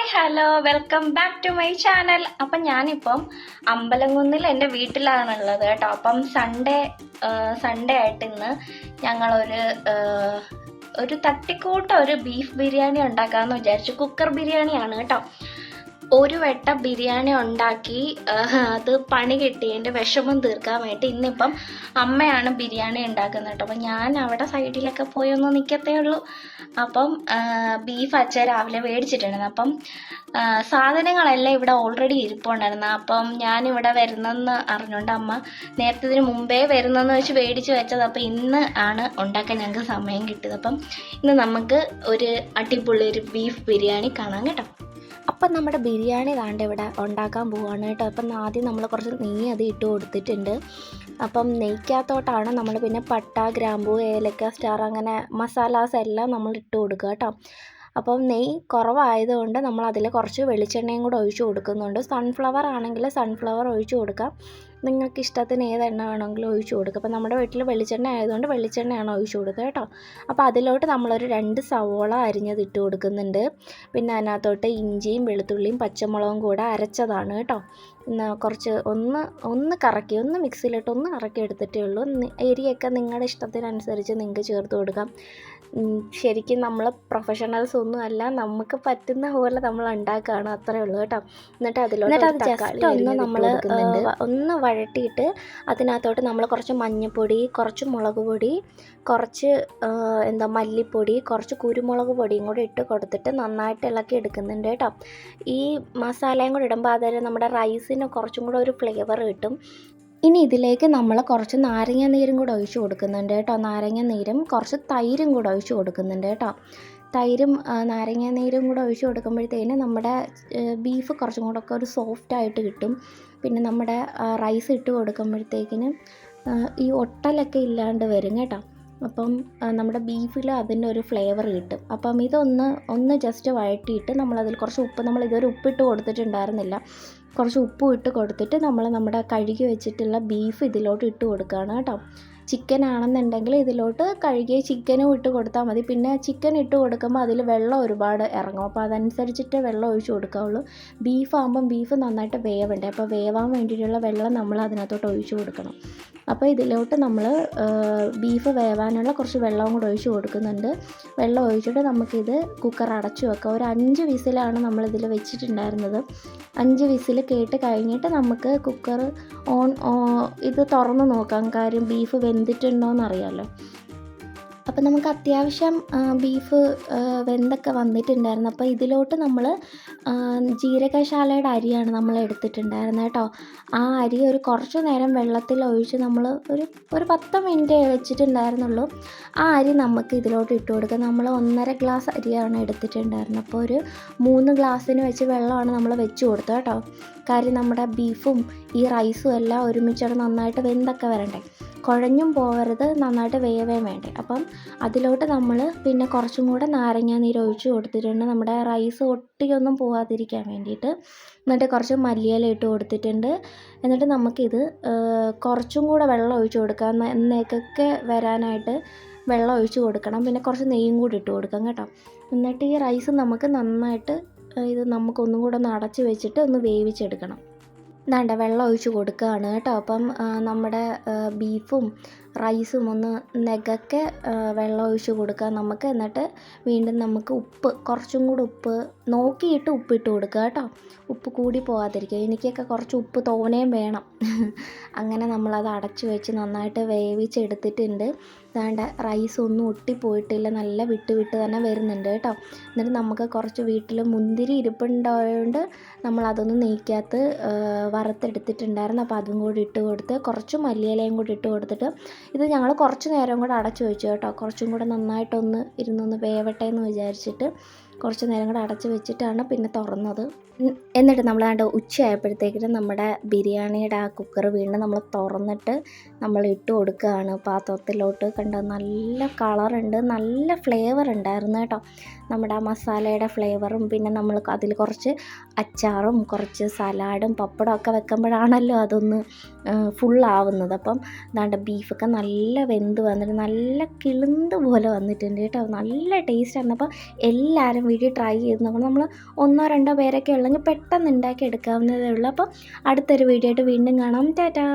Hi hello welcome back to my channel. അപ്പം ഞാനിപ്പം അമ്പലംകുന്നിൽ എൻ്റെ വീട്ടിലാണുള്ളത് കേട്ടോ. അപ്പം സൺഡേ ആയിട്ട് ഇന്ന് ഞങ്ങളൊരു തട്ടിക്കൂട്ട ഒരു ബീഫ് ബിരിയാണി ഉണ്ടാക്കാമെന്ന് വിചാരിച്ചു. കുക്കർ ബിരിയാണിയാണ് കേട്ടോ. ഒരു വട്ടം ബിരിയാണി ഉണ്ടാക്കി അത് പണി കിട്ടിയതിൻ്റെ വിഷമം തീർക്കാൻ വേണ്ടി ഇന്നിപ്പം അമ്മയാണ് ബിരിയാണി ഉണ്ടാക്കുന്നത് കേട്ടോ. അപ്പം ഞാൻ അവിടെ സൈഡിലൊക്കെ പോയി ഒന്ന് നിൽക്കത്തേ ഉള്ളൂ. അപ്പം ബീഫ് അച്ഛൻ രാവിലെ മേടിച്ചിട്ടുണ്ടായിരുന്നു. അപ്പം സാധനങ്ങളെല്ലാം ഇവിടെ ഓൾറെഡി ഇരിപ്പുണ്ടായിരുന്നു. അപ്പം ഞാനിവിടെ വരുന്നെന്ന് അറിഞ്ഞുകൊണ്ട് അമ്മ നേരത്തെ ഇതിന് മുമ്പേ വരുന്നെന്ന് വെച്ച് മേടിച്ച് വെച്ചത്. അപ്പം ഇന്ന് ആണ് ഉണ്ടാക്കാൻ ഞങ്ങൾക്ക് സമയം കിട്ടിയത്. അപ്പം ഇന്ന് നമുക്ക് ഒരു അടിപൊളി ഒരു ബീഫ് ബിരിയാണി കാണാം കേട്ടോ. അപ്പം നമ്മുടെ ബിരിയാണി താണ്ട് ഇവിടെ ഉണ്ടാക്കാൻ പോവുകയാണ് കേട്ടോ. അപ്പം ആദ്യം നമ്മൾ കുറച്ച് നെയ്യ് അത് ഇട്ട് കൊടുത്തിട്ടുണ്ട്. അപ്പം നെയ്ക്കകത്തോട്ടാണ് നമ്മൾ പിന്നെ പട്ട, ഗ്രാമ്പൂ, ഏലക്ക, സ്റ്റാർ അങ്ങനെ മസാലാസ് എല്ലാം നമ്മൾ ഇട്ട് കൊടുക്കുക കേട്ടോ. അപ്പം നെയ്യ് കുറവായതുകൊണ്ട് നമ്മൾ അതിൽ കുറച്ച് വെളിച്ചെണ്ണയും കൂടെ ഒഴിച്ച് കൊടുക്കുന്നുണ്ട്. സൺഫ്ലവർ ആണെങ്കിൽ സൺഫ്ലവർ ഒഴിച്ച് കൊടുക്കാം. നിങ്ങൾക്ക് ഇഷ്ടത്തിന് ഏത് എണ്ണ വേണമെങ്കിലും ഒഴിച്ച് കൊടുക്കുക. അപ്പോൾ നമ്മുടെ വീട്ടിൽ വെളിച്ചെണ്ണ ആയതുകൊണ്ട് വെളിച്ചെണ്ണയാണ് ഒഴിച്ച് കൊടുക്കുക കേട്ടോ. അപ്പോൾ അതിലോട്ട് നമ്മളൊരു 2 സവോള അരിഞ്ഞത് ഇട്ട് കൊടുക്കുന്നുണ്ട്. പിന്നെ അതിനകത്തോട്ട് ഇഞ്ചിയും വെളുത്തുള്ളിയും പച്ചമുളകും കൂടെ അരച്ചതാണ് കേട്ടോ. കുറച്ച് ഒന്ന് കറക്കി മിക്സിയിലിട്ട് ഒന്ന് കറക്കി എടുത്തിട്ടേ ഉള്ളൂ. എരിയൊക്കെ നിങ്ങളുടെ ഇഷ്ടത്തിനനുസരിച്ച് നിങ്ങൾക്ക് ചേർത്ത് കൊടുക്കാം. ശരിക്കും നമ്മൾ പ്രൊഫഷണൽസ് ഒന്നും അല്ല, നമുക്ക് പറ്റുന്ന പോലെ നമ്മൾ ഉണ്ടാക്കുകയാണ്, അത്രയേ ഉള്ളൂ കേട്ടോ. എന്നിട്ട് അതിലോട്ട് ജസ്റ്റ് ഒന്ന് നമ്മൾ ഒന്ന് വഴട്ടിയിട്ട് അതിനകത്തോട്ട് നമ്മൾ കുറച്ച് മഞ്ഞൾപ്പൊടി, കുറച്ച് മുളക് പൊടി, കുറച്ച് മല്ലിപ്പൊടി, കുറച്ച് കുരുമുളക് പൊടിയും കൂടി ഇട്ട് കൊടുത്തിട്ട് നന്നായിട്ട് ഇളക്കി എടുക്കുന്നുണ്ട് കേട്ടോ. ഈ മസാലയും കൂടി ഇടുമ്പോൾ അതായത് നമ്മുടെ റൈസിന് കുറച്ചും കൂടെ ഒരു ഫ്ലേവർ കിട്ടും. ഇനി ഇതിലേക്ക് നമ്മൾ കുറച്ച് നാരങ്ങ നീരും കൂടെ ഒഴിച്ച് കൊടുക്കുന്നുണ്ട് കേട്ടോ. നാരങ്ങ നീരും കുറച്ച് തൈരും കൂടെ ഒഴിച്ച് കൊടുക്കുന്നുണ്ട് കേട്ടോ. തൈരും നാരങ്ങ നീരും കൂടെ ഒഴിച്ച് കൊടുക്കുമ്പോഴത്തേന് നമ്മുടെ ബീഫ് കുറച്ചും കൂടെ ഒക്കെ ഒരു സോഫ്റ്റായിട്ട് കിട്ടും. പിന്നെ നമ്മുടെ റൈസ് ഇട്ട് കൊടുക്കുമ്പോഴത്തേക്കിന് ഈ ഒട്ടലൊക്കെ ഇല്ലാണ്ട് വരും കേട്ടോ. അപ്പം നമ്മുടെ ബീഫിൽ അതിൻ്റെ ഒരു ഫ്ലേവർ കിട്ടും. അപ്പം ഇതൊന്ന് ജസ്റ്റ് വഴറ്റിയിട്ട് നമ്മളതിൽ കുറച്ച് ഉപ്പ്, നമ്മളിതൊരു ഉപ്പിട്ട് കൊടുത്തിട്ടുണ്ടായിരുന്നില്ല, കുറച്ച് ഉപ്പും ഇട്ട് കൊടുത്തിട്ട് നമ്മുടെ കഴുകി വെച്ചിട്ടുള്ള ബീഫ് ഇതിലോട്ട് ഇട്ട് കൊടുക്കുകയാണ് കേട്ടോ. ചിക്കൻ ആണെന്നുണ്ടെങ്കിൽ ഇതിലോട്ട് കഴുകിയ ചിക്കനും ഇട്ട് കൊടുത്താൽ മതി. പിന്നെ ചിക്കൻ ഇട്ട് കൊടുക്കുമ്പോൾ അതിൽ വെള്ളം ഒരുപാട് ഇറങ്ങും. അപ്പോൾ അതനുസരിച്ചിട്ട് വെള്ളം ഒഴിച്ച് കൊടുക്കാവുള്ളൂ. ബീഫാകുമ്പം ബീഫ് നന്നായിട്ട് വേവണ്ടേ, അപ്പോൾ വേവാൻ വേണ്ടിയിട്ടുള്ള വെള്ളം നമ്മൾ അതിനകത്തോട്ട് ഒഴിച്ച് കൊടുക്കണം. അപ്പോൾ ഇതിലോട്ട് നമ്മൾ ബീഫ് വേവാനുള്ള കുറച്ച് വെള്ളവും കൂടെ ഒഴിച്ച് കൊടുക്കുന്നുണ്ട്. വെള്ളം ഒഴിച്ചിട്ട് നമുക്കിത് കുക്കർ അടച്ചു വെക്കാം. ഒരു 5 വിസിലാണ് നമ്മളിതിൽ വെച്ചിട്ടുണ്ടായിരുന്നത്. 5 വിസിൽ കേട്ട് കഴിഞ്ഞിട്ട് നമുക്ക് കുക്കർ ഇത് തുറന്ന് നോക്കാം. കാര്യം ബീഫ് വെന്തിട്ടുണ്ടോയെന്ന് അറിയാമല്ലോ. അപ്പോൾ നമുക്ക് അത്യാവശ്യം ബീഫ് വെന്തൊക്കെ വന്നിട്ടുണ്ടായിരുന്നു. അപ്പോൾ ഇതിലോട്ട് നമ്മൾ ജീരകശാലയുടെ അരിയാണ് നമ്മൾ എടുത്തിട്ടുണ്ടായിരുന്നത് കേട്ടോ. ആ അരി ഒരു കുറച്ച് നേരം വെള്ളത്തിൽ ഒഴിച്ച് നമ്മൾ ഒരു 10 മിനിറ്റ് വെച്ചിട്ടുണ്ടായിരുന്നുള്ളൂ. ആ അരി നമുക്ക് ഇതിലോട്ട് ഇട്ട് കൊടുക്കാം. നമ്മൾ 1.5 ഗ്ലാസ് അരിയാണ് എടുത്തിട്ടുണ്ടായിരുന്നത്. അപ്പോൾ ഒരു 3 ഗ്ലാസ്സിന് വെച്ച് വെള്ളമാണ് നമ്മൾ വെച്ച് കൊടുത്തത് കേട്ടോ. കാര്യം നമ്മുടെ ബീഫും ഈ റൈസും എല്ലാം ഒരുമിച്ചോടെ നന്നായിട്ട് വെന്തൊക്കെ വരണ്ടേ, കുഴഞ്ഞും പോകരുത്, നന്നായിട്ട് വേവേം വേണ്ടേ. അപ്പം അതിലോട്ട് നമ്മൾ പിന്നെ കുറച്ചും കൂടെ നാരങ്ങ നീര് ഒഴിച്ച് കൊടുത്തിട്ടുണ്ട്, നമ്മുടെ റൈസ് ഒട്ടിയൊന്നും പോകാതിരിക്കാൻ വേണ്ടിയിട്ട്. എന്നിട്ട് കുറച്ച് മല്ലിയില ഇട്ട് കൊടുത്തിട്ടുണ്ട്. എന്നിട്ട് നമുക്കിത് കുറച്ചും കൂടെ വെള്ളം ഒഴിച്ച് കൊടുക്കാം. എന്നേക്കൊക്കെ വരാനായിട്ട് വെള്ളം ഒഴിച്ച് കൊടുക്കണം. പിന്നെ കുറച്ച് നെയ്യും കൂടി ഇട്ട് കൊടുക്കാം കേട്ടോ. എന്നിട്ട് ഈ റൈസ് നമുക്ക് നന്നായിട്ട് ഇത് നമുക്കൊന്നും കൂടെ ഒന്ന് അടച്ച് വെച്ചിട്ട് ഒന്ന് വേവിച്ചെടുക്കണം. ദാണ്ട വെള്ളം ഒഴിച്ച് കൊടുക്കുകയാണ് കേട്ടോ. അപ്പം നമ്മുടെ ബീഫും റൈസും ഒന്ന് നെകക്കെ വെള്ളം ഒഴിച്ച് കൊടുക്കുക നമുക്ക്. എന്നിട്ട് വീണ്ടും നമുക്ക് കുറച്ചും കൂടെ ഉപ്പ് നോക്കിയിട്ട് ഉപ്പിട്ട് കൊടുക്കുക കേട്ടോ. ഉപ്പ് കൂടി പോകാതിരിക്കുക. എനിക്കൊക്കെ കുറച്ച് ഉപ്പ് തോനെയും വേണം. അങ്ങനെ നമ്മളത് അടച്ച് വെച്ച് നന്നായിട്ട് വേവിച്ചെടുത്തിട്ടുണ്ട്. വേണ്ട റൈസ് ഒന്നും ഒട്ടിപ്പോയിട്ടില്ല, നല്ല വിട്ട് തന്നെ വരുന്നുണ്ട് കേട്ടോ. എന്നിട്ട് നമുക്ക് കുറച്ച് വീട്ടിൽ മുന്തിരി ഇരിപ്പുണ്ടായതുകൊണ്ട് നമ്മളതൊന്ന് നെയ്ക്കകത്ത് വറുത്തെടുത്തിട്ടുണ്ടായിരുന്നു. അപ്പോൾ അതും കൂടി ഇട്ട് കൊടുത്ത് കുറച്ച് മല്ലിയിലയും കൂടി ഇട്ട് കൊടുത്തിട്ട് ഇത് ഞങ്ങൾ കുറച്ച് നേരം കൂടെ അടച്ച് വെച്ചു കേട്ടോ. കുറച്ചും കൂടെ നന്നായിട്ടൊന്ന് ഇരുന്നൊന്ന് വേവട്ടെ എന്ന് വിചാരിച്ചിട്ട് കുറച്ച് നേരം കൂടെ അടച്ച് വെച്ചിട്ടാണ് പിന്നെ തുറന്നത്. എന്നിട്ട് നമ്മൾ ഉച്ചയായപ്പോഴത്തേക്കിനും നമ്മുടെ ബിരിയാണിയുടെ ആ കുക്കർ വീണ്ടും നമ്മൾ തുറന്നിട്ട് നമ്മൾ ഇട്ട് കൊടുക്കുകയാണ് പാത്രത്തിലോട്ട്. കണ്ടോ, നല്ല കളറുണ്ട്, നല്ല ഫ്ലേവർ ഉണ്ടായിരുന്നു കേട്ടോ. നമ്മുടെ ആ മസാലയുടെ ഫ്ലേവറും പിന്നെ നമ്മൾ അതിൽ കുറച്ച് അച്ചാറും കുറച്ച് സലാഡും പപ്പടം ഒക്കെ വെക്കുമ്പോഴാണല്ലോ അതൊന്ന് ഫുള്ളാവുന്നത്. അപ്പം ദാണ്ട ബീഫൊക്കെ നല്ല വെന്ത് വന്നിട്ട് നല്ല കിളുന്ത് പോലെ വന്നിട്ടുണ്ട് കേട്ടോ. നല്ല ടേസ്റ്റായിരുന്നു. അപ്പോൾ എല്ലാവരും തീർച്ചയായിട്ടും വീട്ടിൽ ട്രൈ ചെയ്ത് നോക്കണം. നമ്മൾ 1-2 പേരൊക്കെ ഉള്ളെങ്കിൽ പെട്ടെന്ന് ഉണ്ടാക്കി എടുക്കാവുന്നതേ ഉള്ളൂ. അപ്പോൾ അടുത്തൊരു വീഡിയോ ആയിട്ട് വീണ്ടും കാണാം. ടാറ്റാ.